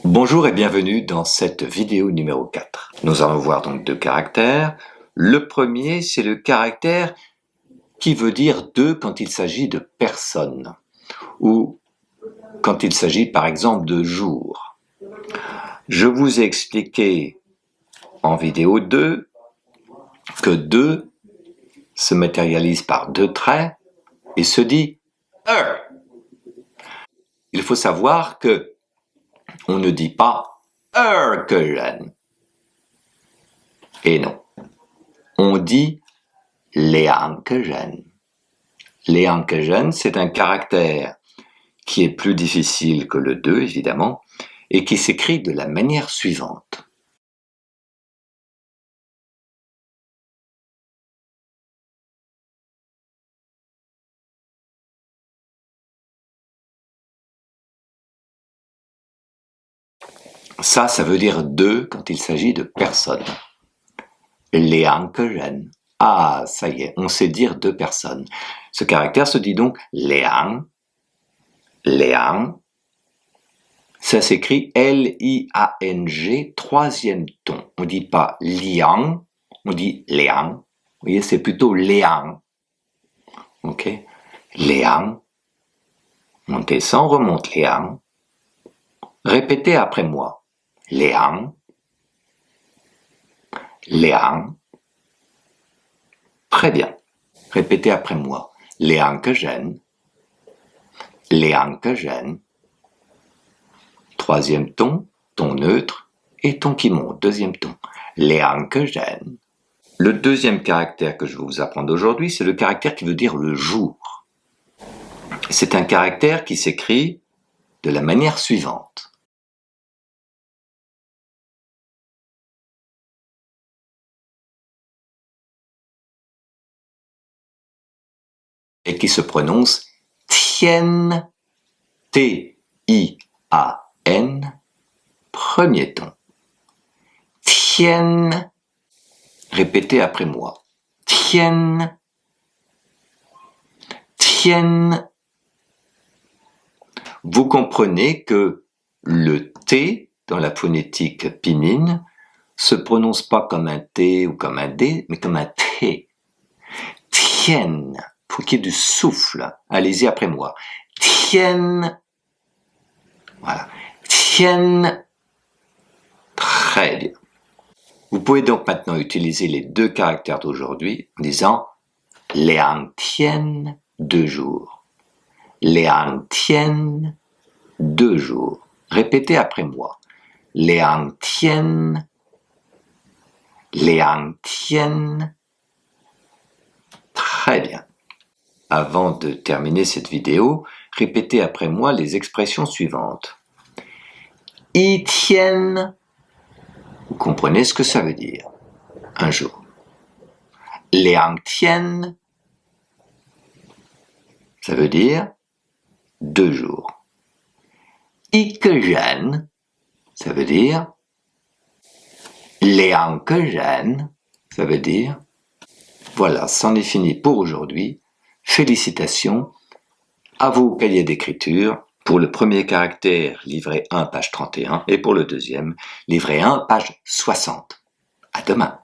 Bonjour et bienvenue dans cette vidéo numéro 4. Nous allons voir donc deux caractères. Le premier, c'est le caractère qui veut dire deux quand il s'agit de personnes ou quand il s'agit par exemple de jours. Je vous ai expliqué en vidéo 2 que 2 se matérialise par deux traits et se dit Il faut savoir que on ne dit pas können. Et non. On dit leankegen. Leankegen, c'est un caractère qui est plus difficile que le 2, évidemment, et qui s'écrit de la manière suivante. Ça veut dire deux quand il s'agit de personnes. Leankegen. Ah, ça y est, on sait dire deux personnes. Ce caractère se dit donc leang. Ça s'écrit L-I-A-N-G, troisième ton. On ne dit pas liang, on dit liang. Vous voyez, c'est plutôt liang. Ok? Liang. On descend, remonte liang. Répétez après moi. Liang. Liang. Très bien. Répétez après moi. Leankegen. Leankegen. Troisième ton, ton neutre, et ton qui monte, deuxième ton. Leankegen. Le deuxième caractère que je vais vous apprendre aujourd'hui, c'est le caractère qui veut dire le jour. C'est un caractère qui s'écrit de la manière suivante. Et qui se prononce Tien, T-I-A-N, premier ton. Tien, répétez après moi. Tien, Tien. Vous comprenez que le T dans la phonétique pinyin se prononce pas comme un T ou comme un D, mais comme un T. Tien. Il faut qu'il y ait du souffle. Allez-y après moi. Tien. Voilà. Tien. Très bien. Vous pouvez donc maintenant utiliser les deux caractères d'aujourd'hui en disant Liang Tien, 2 jours. Liang Tien, 2 jours. Répétez après moi. Liang Tien. Liang Tien. Très bien. Avant de terminer cette vidéo, répétez après moi les expressions suivantes. Y tien. Vous comprenez ce que ça veut dire. Un jour. Liang tien. Ça veut dire 2 jours. Y kegen. Ça veut dire liang kegen. Ça veut dire voilà, c'en est fini pour aujourd'hui. Félicitations à vos cahiers d'écriture. Pour le premier caractère, livret 1, page 31, et pour le deuxième, livret 1, page 60. À demain.